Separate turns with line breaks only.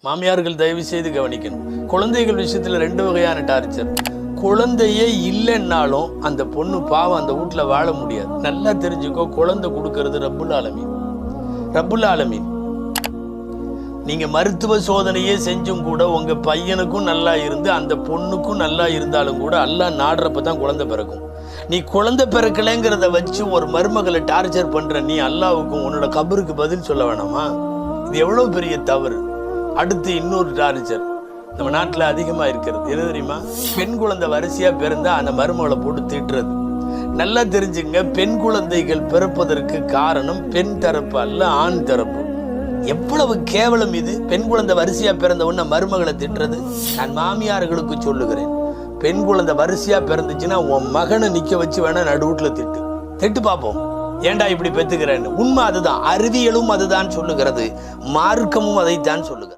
மாமியார்கள் தயவு செய்து கவனிக்கணும். குழந்தைகள் விஷயத்துல 2 வகையான டார்ச்சர். குழந்தையே இல்லைன்னாலும் அந்த பொண்ணு பாவம் அந்த வீட்டுல வாழ முடியாது. நல்லா தெரிஞ்சுக்கோ, குழந்தை கொடுக்கறது ரப்புல் ஆலமீன். ரப்புல் ஆலமீன். நீங்க மருத்துவ சோதனையே செஞ்சும் கூட உங்க பையனுக்கும் நல்லா இருந்து அந்த பொண்ணுக்கும் நல்லா இருந்தாலும் கூட அல்லாஹ் நாடுறப்பதான் குழந்தை பிறக்கும். நீ குழந்தை பிறக்கலைங்கிறத வச்சு ஒரு மருமகளை டார்ச்சர் பண்ற நீ அல்லாவுக்கும் உன்னோட கபருக்கு பதில் சொல்ல வேணாமா? இது எவ்வளவு பெரிய தவறு. அடுத்து இன்னொரு டார்ச்சர் நம்ம நாட்டுல அதிகமா இருக்கிறது என்ன தெரியுமா? பெண் குழந்தை வரிசையா பிறந்தா அந்த மருமகளை போட்டு திட்டுறது. நல்லா தெரிஞ்சுங்க, பெண் குழந்தைகள் பிறப்பதற்கு காரணம் பெண் தரப்பு அல்ல, ஆண் தரப்பு. எவ்வளவு கேவலம் இது! பெண் குழந்தை வரிசையா பிறந்த உடனே மருமகளை திட்டுறது. நான் மாமியார்களுக்கு சொல்லுகிறேன், பெண் குழந்தை வரிசையா பிறந்துச்சுன்னா உன் மகனை நிக்க வச்சு வேணா நடுவுட்ல திட்டு பார்ப்போம், ஏண்டா இப்படி பெத்துக்கிறேன்னு. உண்மை அதுதான், அறிவியலும் அதுதான் சொல்லுகிறது, மார்க்கமும் அதைத்தான் சொல்லுகிறது.